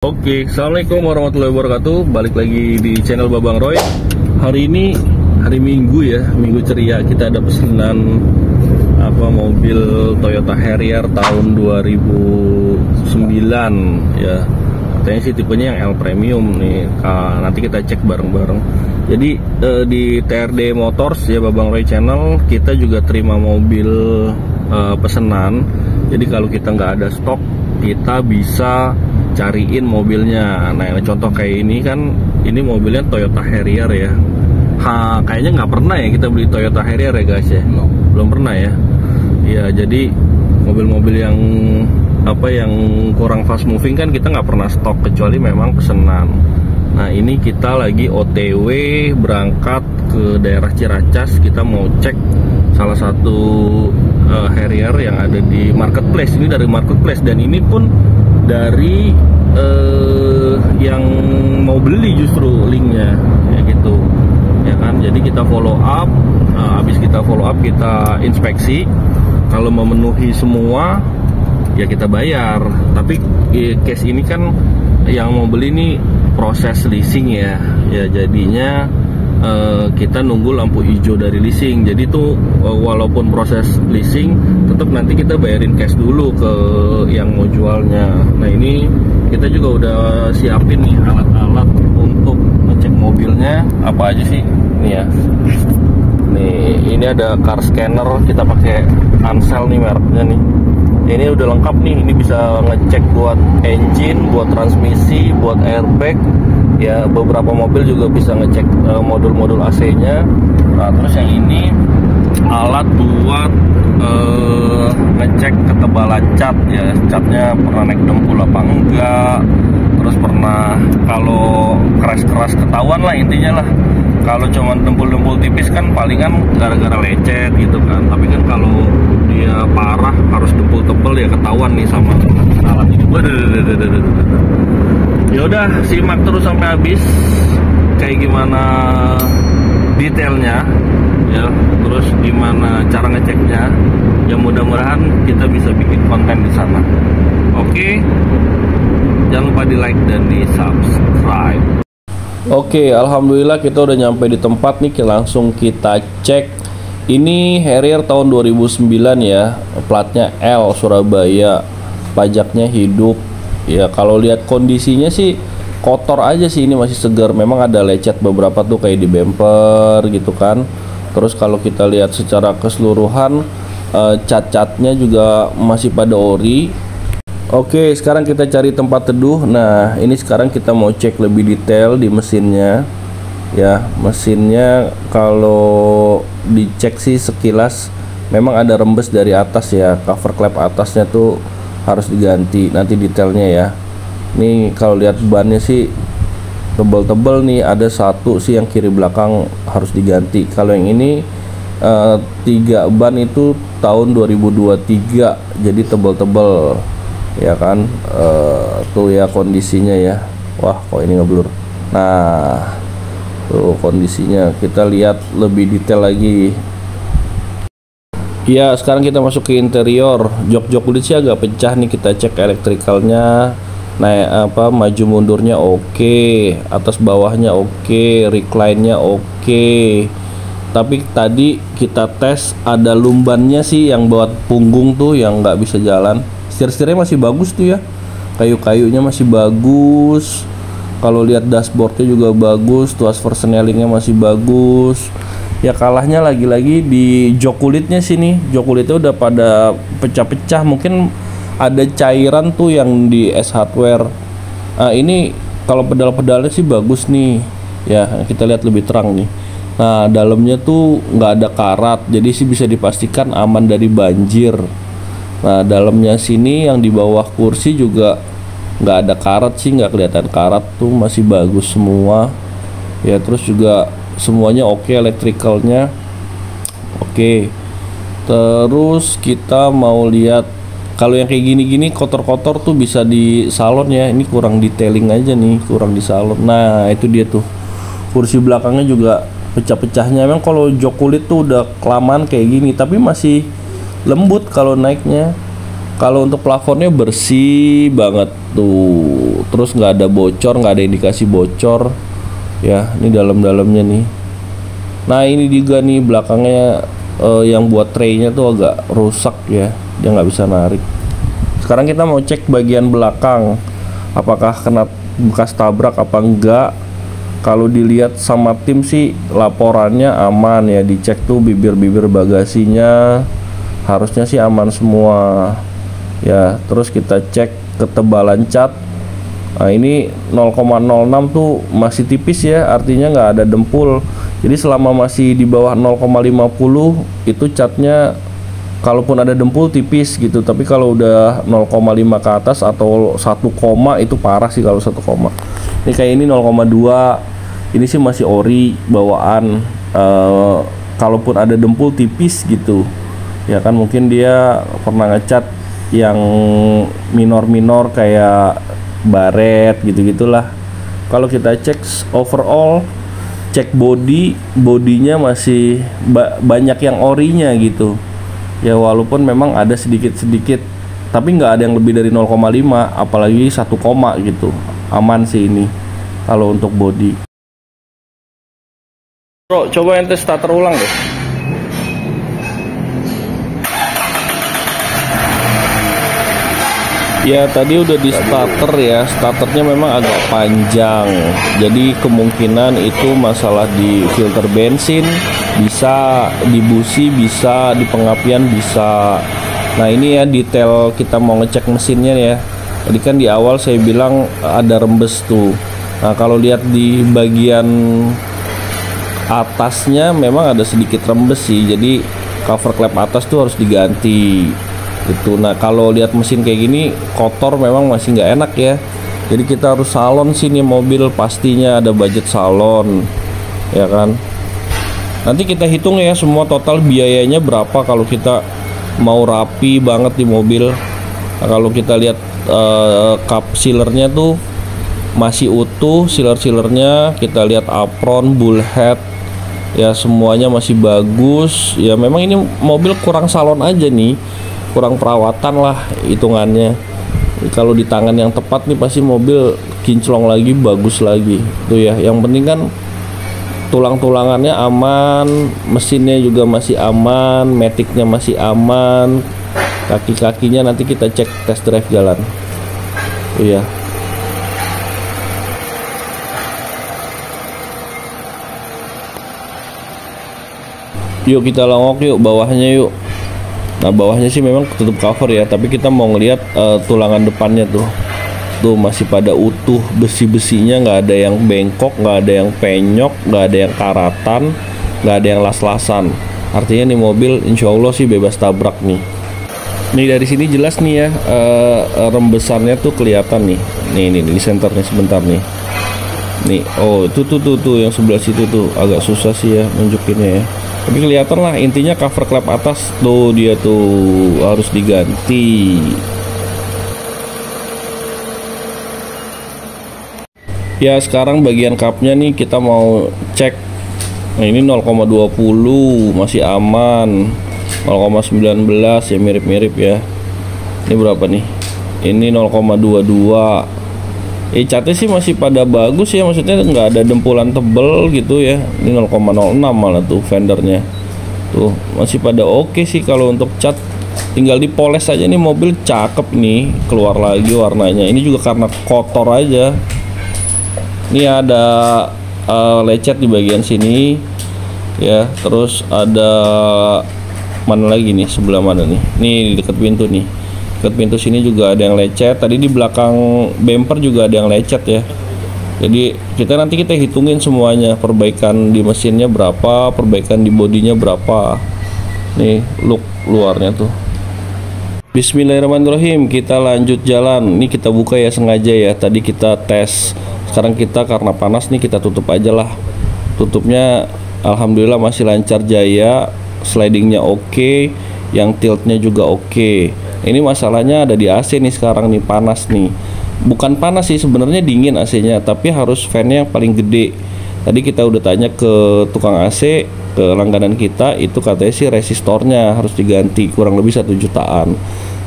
Oke, assalamualaikum warahmatullahi wabarakatuh. Balik lagi di channel Babang Roy. Hari ini hari Minggu ya, Minggu ceria. Kita ada pesanan mobil Toyota Harrier tahun 2009 ya. Katanya sih tipenya yang L Premium nih. Nanti kita cek bareng-bareng. Jadi di TRD Motors ya, Babang Roy Channel, kita juga terima mobil pesanan. Jadi kalau kita nggak ada stok, kita bisa cariin mobilnya. Nah, contoh kayak ini kan, ini mobilnya Toyota Harrier ya. Kayaknya nggak pernah ya kita beli Toyota Harrier ya guys ya. Belum pernah ya. Ya, jadi mobil-mobil yang yang kurang fast moving kan kita nggak pernah stok, kecuali memang pesanan. Nah, ini kita lagi OTW berangkat ke daerah Ciracas. Kita mau cek salah satu Harrier yang ada di marketplace. Ini dari marketplace, dan ini pun dari yang mau beli justru linknya ya gitu ya kan. Jadi kita follow up, habis kita follow up kita inspeksi, kalau memenuhi semua ya kita bayar. Tapi case ini kan yang mau beli ini proses leasing ya, jadinya kita nunggu lampu hijau dari leasing. Jadi tuh walaupun proses leasing, tetap nanti kita bayarin cash dulu ke yang mau jualnya. Nah, ini kita juga udah siapin nih alat-alat untuk ngecek mobilnya. Apa aja sih? Nih ya. Nih, ini ada car scanner, kita pakai Ansel nih mereknya nih. Ini udah lengkap nih. Ini bisa ngecek buat engine, buat transmisi, buat airbag. Ya, beberapa mobil juga bisa ngecek modul-modul AC-nya. Nah, terus yang ini alat buat ngecek ketebalan cat ya. Catnya pernah naik dempul apa enggak. Terus pernah, kalau keras-keras ketahuan lah intinya lah. Kalau cuma dempul-dempul tipis kan palingan gara-gara lecet gitu kan. Tapi kan kalau dia parah harus dempul tebel ya, ketahuan nih sama alat ini. Ya udah, simak terus sampai habis kayak gimana detailnya ya, terus gimana cara ngeceknya. Ya mudah-mudahan kita bisa bikin konten di sana. Oke, jangan lupa di like dan di subscribe. Oke, alhamdulillah kita udah nyampe di tempat nih. Langsung kita cek. Ini Harrier tahun 2009 ya, platnya L Surabaya, pajaknya hidup. Ya, kalau lihat kondisinya sih kotor aja sih, ini masih segar. Memang ada lecet beberapa tuh kayak di bumper gitu kan. Terus kalau kita lihat secara keseluruhan, cat-catnya juga masih pada ori. Oke, sekarang kita cari tempat teduh. Nah, ini sekarang kita mau cek lebih detail di mesinnya. Ya, mesinnya kalau dicek sih sekilas memang ada rembes dari atas ya. Cover klep atasnya tuh harus diganti, nanti detailnya ya. Nih kalau lihat bannya sih tebel-tebel nih, ada satu sih yang kiri belakang harus diganti. Kalau yang ini 3 ban itu tahun 2023, jadi tebel-tebel ya kan. Tuh ya kondisinya ya. Wah, kok ini ngeblur. Nah, tuh kondisinya, kita lihat lebih detail lagi. Ya, sekarang kita masuk ke interior. Jok-jok kulit sih agak pecah nih, kita cek elektrikalnya. Nah, maju mundurnya oke, atas bawahnya oke, recline-nya oke. Tapi tadi kita tes ada lumbannya sih yang buat punggung tuh yang nggak bisa jalan. Setir-setirnya masih bagus tuh ya, kayu-kayunya masih bagus. Kalau lihat dashboardnya juga bagus, tuas persnelingnya masih bagus. Ya, kalahnya lagi-lagi di jok kulitnya sini. Jok kulitnya udah pada pecah-pecah, mungkin ada cairan tuh yang di S hardware. Nah, ini kalau pedal-pedalnya sih bagus nih. Ya, kita lihat lebih terang nih. Nah, dalamnya tuh nggak ada karat, jadi sih bisa dipastikan aman dari banjir. Nah, dalamnya sini yang di bawah kursi juga nggak ada karat sih, nggak kelihatan karat tuh, masih bagus semua. Ya, terus juga semuanya oke, elektrikalnya oke. Terus kita mau lihat kalau yang kayak gini-gini kotor-kotor tuh bisa di salon ya. Ini kurang detailing aja nih, kurang di salon. Nah, itu dia tuh, kursi belakangnya juga pecah-pecahnya. Memang kalau jok kulit tuh udah kelamaan kayak gini, tapi masih lembut kalau naiknya. Kalau untuk plafonnya bersih banget tuh. terus nggak ada bocor, nggak ada indikasi bocor ya. Ini dalam-dalamnya nih. Nah ini juga nih belakangnya yang buat traynya tuh agak rusak ya, dia nggak bisa narik. Sekarang kita mau cek bagian belakang, apakah kena bekas tabrak apa enggak. Kalau dilihat sama tim sih laporannya aman ya, dicek tuh bibir-bibir bagasinya harusnya sih aman semua ya. Terus kita cek ketebalan cat. Nah ini 0,06 tuh masih tipis ya, artinya nggak ada dempul. Jadi selama masih di bawah 0,50 itu catnya kalaupun ada dempul tipis gitu. Tapi kalau udah 0,5 ke atas atau 1 koma itu parah sih kalau 1 koma. Ini kayak ini 0,2. Ini sih masih ori bawaan. Kalaupun ada dempul tipis gitu. Ya kan mungkin dia pernah ngecat yang minor-minor kayak baret gitu-gitulah. Kalau kita cek overall, cek bodinya masih banyak yang orinya gitu ya, walaupun memang ada sedikit-sedikit, tapi nggak ada yang lebih dari 0,5 apalagi 1 koma gitu. Aman sih ini kalau untuk body. Bro, coba ente starter ulang deh. Ya tadi udah di starter ya, starternya memang agak panjang, jadi kemungkinan itu masalah di filter bensin, bisa di busi, bisa di pengapian, bisa. Nah ini ya detail kita mau ngecek mesinnya ya. Tadi kan di awal saya bilang ada rembes tuh. Nah kalau lihat di bagian atasnya memang ada sedikit rembes sih, jadi cover klep atas tuh harus diganti gitu. Nah kalau lihat mesin kayak gini kotor memang masih nggak enak ya, jadi kita harus salon sini mobil, pastinya ada budget salon ya kan. Nanti kita hitung ya semua total biayanya berapa kalau kita mau rapi banget di mobil. Nah, kalau kita lihat cup sealernya tuh masih utuh, sealernya kita lihat apron, bullhead ya semuanya masih bagus ya. Memang ini mobil kurang salon aja nih, kurang perawatan lah hitungannya. Kalau di tangan yang tepat nih pasti mobil kinclong lagi, bagus lagi tuh ya. Yang penting kan tulang-tulangannya aman, mesinnya juga masih aman, maticnya masih aman, kaki-kakinya nanti kita cek test drive jalan tuh ya. Yuk kita longok yuk bawahnya yuk. Nah bawahnya sih memang tutup cover ya, tapi kita mau ngelihat tulangan depannya tuh masih pada utuh, besi-besinya nggak ada yang bengkok, nggak ada yang penyok, nggak ada yang karatan, nggak ada yang las-lasan. Artinya nih mobil insya Allah sih bebas tabrak nih. Nih dari sini jelas nih ya, rembesannya tuh kelihatan nih. Nih di senternya sebentar nih. Nih oh tuh yang sebelah situ tuh agak susah sih ya nunjukinnya ya. Tapi kelihatan lah, intinya cover klep atas tuh dia tuh harus diganti. Ya sekarang bagian cupnya nih kita mau cek. Nah ini 0,20 masih aman, 0,19 ya mirip-mirip ya. Ini berapa nih? Ini 0,22. Catnya sih masih pada bagus ya, maksudnya nggak ada dempulan tebel gitu ya. Ini 0,06 malah tuh fendernya tuh masih pada oke sih. Kalau untuk cat tinggal dipoles aja nih, mobil cakep nih, keluar lagi warnanya. Ini juga karena kotor aja. Ini ada lecet di bagian sini ya, terus ada mana lagi nih, sebelah mana nih, nih di dekat pintu nih, dekat pintu sini juga ada yang lecet. Tadi di belakang bumper juga ada yang lecet ya. Jadi nanti kita hitungin semuanya, perbaikan di mesinnya berapa, perbaikan di bodinya berapa. Nih look luarnya tuh. Bismillahirrahmanirrahim, kita lanjut jalan. Ini kita buka ya sengaja ya, tadi kita tes. Sekarang kita karena panas nih kita tutup aja lah. Tutupnya alhamdulillah masih lancar jaya, slidingnya oke, yang tiltnya juga oke. Ini masalahnya ada di AC nih sekarang nih, panas nih. Bukan panas sih sebenarnya, dingin AC-nya, tapi harus fan-nya yang paling gede. Tadi kita udah tanya ke tukang AC, ke langganan kita, itu katanya sih resistornya harus diganti, kurang lebih 1 jutaan.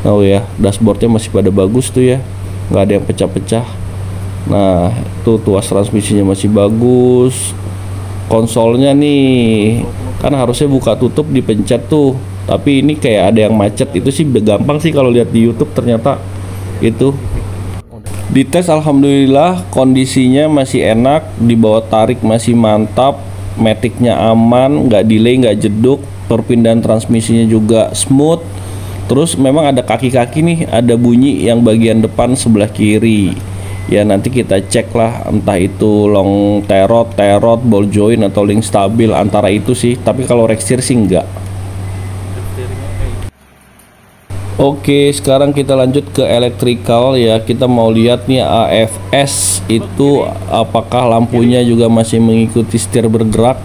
Oh ya, dashboardnya masih pada bagus tuh ya, nggak ada yang pecah-pecah. Nah itu tuas transmisinya masih bagus. Konsolnya nih kan harusnya buka tutup dipencet tuh, tapi ini kayak ada yang macet. Itu sih gampang sih kalau lihat di YouTube, ternyata itu dites. Alhamdulillah kondisinya masih enak, dibawa tarik masih mantap, maticnya aman, nggak delay, nggak jeduk, perpindahan transmisinya juga smooth. Terus memang ada kaki-kaki nih, ada bunyi yang bagian depan sebelah kiri. Ya nanti kita cek lah, entah itu long terot, ball joint atau link stabil, antara itu sih. Tapi kalau rack steer sih enggak. Oke, sekarang kita lanjut ke electrical ya. Kita mau lihat nih AFS itu apakah lampunya juga masih mengikuti setir bergerak.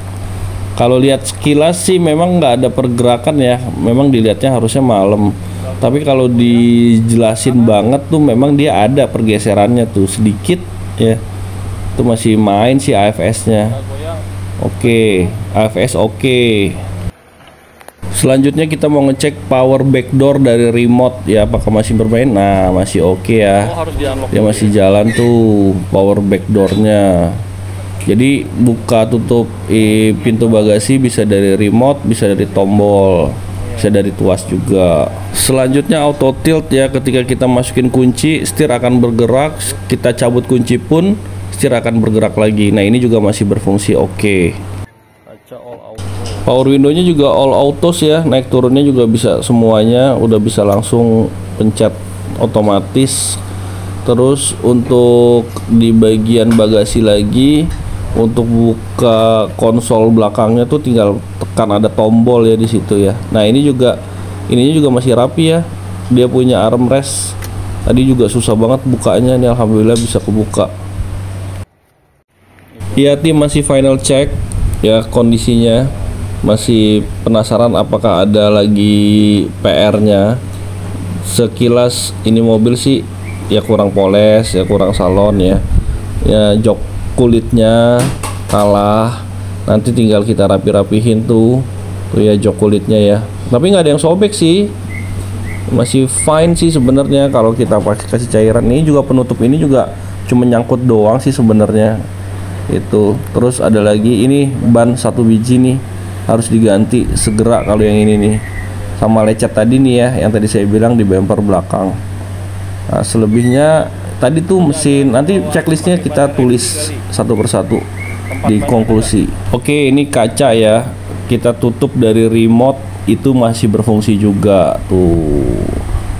Kalau lihat sekilas sih memang nggak ada pergerakan ya, memang dilihatnya harusnya malam. Tapi kalau dijelasin banget tuh memang dia ada pergeserannya tuh sedikit ya. Itu masih main sih AFS-nya. Oke, AFS oke. Selanjutnya kita mau ngecek power backdoor dari remote ya, apakah masih bermain. Nah masih oke ya, dia masih jalan tuh power backdoornya. Jadi buka tutup pintu bagasi bisa dari remote, bisa dari tombol, bisa dari tuas juga. Selanjutnya auto tilt ya, ketika kita masukin kunci setir akan bergerak, kita cabut kunci pun setir akan bergerak lagi. Nah ini juga masih berfungsi oke. Power window-nya juga all autos ya, naik turunnya juga bisa semuanya, udah bisa langsung pencet otomatis. Terus untuk di bagian bagasi lagi, untuk buka konsol belakangnya tuh tinggal tekan ada tombol ya di situ ya. Nah ini juga, ininya juga masih rapi ya, dia punya armrest. Tadi juga susah banget bukanya, ini alhamdulillah bisa kebuka. Ya tim masih final check ya kondisinya, masih penasaran apakah ada lagi PR-nya. Sekilas ini mobil sih ya kurang poles ya, kurang salon ya. Ya jok kulitnya kalah, nanti tinggal kita rapi-rapihin tuh ya jok kulitnya ya. Tapi nggak ada yang sobek sih, masih fine sih sebenarnya kalau kita pakai kasih cairan. Ini juga penutup ini juga cuma nyangkut doang sih sebenarnya itu. Terus ada lagi ini ban satu biji nih, harus diganti segera kalau yang ini nih, sama lecet tadi nih ya yang tadi saya bilang di bumper belakang. Nah, selebihnya tadi tuh mesin, nanti checklistnya kita tulis satu persatu di konklusi. Oke, ini kaca ya, kita tutup dari remote, itu masih berfungsi juga tuh,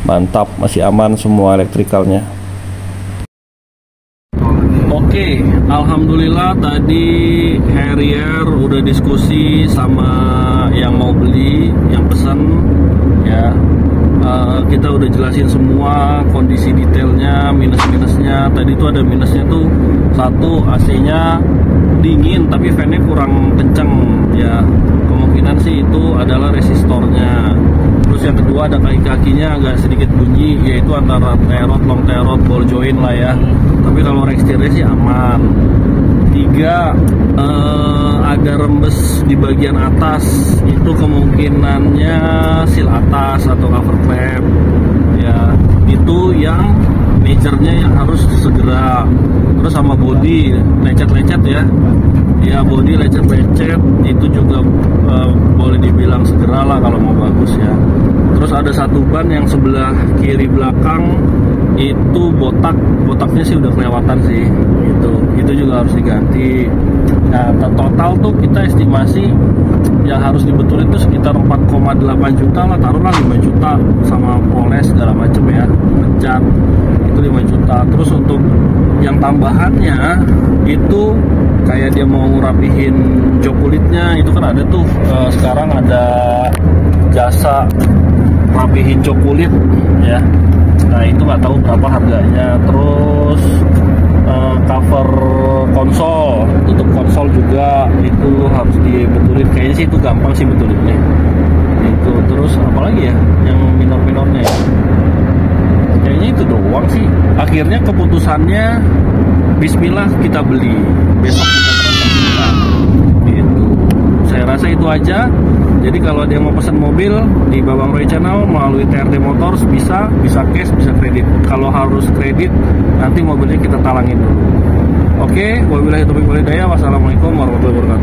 mantap, masih aman semua elektrikalnya. Oke, alhamdulillah tadi Harrier udah diskusi sama yang mau beli, yang pesan ya. Kita udah jelasin semua kondisi detailnya, minus-minusnya. Tadi tuh ada minusnya tuh, satu AC-nya dingin tapi fan-nya kurang kenceng ya, kemungkinan sih itu adalah resistornya. Terus yang kedua ada kaki-kakinya agak sedikit bunyi, yaitu antara terot, long terot, ball joint lah ya. Tapi kalau rack steer-nya sih aman. Tiga, ada rembes di bagian atas, itu kemungkinannya seal atas atau cover klep ya, itu yang majornya yang harus segera. Terus sama body lecet-lecet ya body lecet-lecet itu juga boleh dibilang segera lah kalau mau bagus ya. Terus ada satu ban yang sebelah kiri belakang itu botaknya sih udah kelewatan sih, itu juga harus diganti. Nah total tuh kita estimasi yang harus dibetulin itu sekitar 4,8 juta lah, taruhlah 5 juta sama poles segala macem ya, pecat itu 5 juta. Terus untuk yang tambahannya itu kayak dia mau rapihin jok kulitnya, itu kan ada tuh sekarang ada jasa rapihin jok kulit ya. Nah itu nggak tahu berapa harganya. Terus cover konsol, tutup konsol juga itu harus dibetulin. Kayaknya sih itu gampang sih betulinnya itu. Terus apalagi ya yang minor-minornya ya, kayaknya itu doang sih. Akhirnya keputusannya Bismillah kita beli, besok kita transaksikan itu. Saya rasa itu aja. Jadi kalau dia mau pesan mobil di Babang Roy Channel melalui TRD Motors bisa cash, bisa kredit. Kalau harus kredit nanti mobilnya kita talangin dulu. Oke, wabillahi taufiq wal hidayah. Wassalamualaikum warahmatullahi wabarakatuh.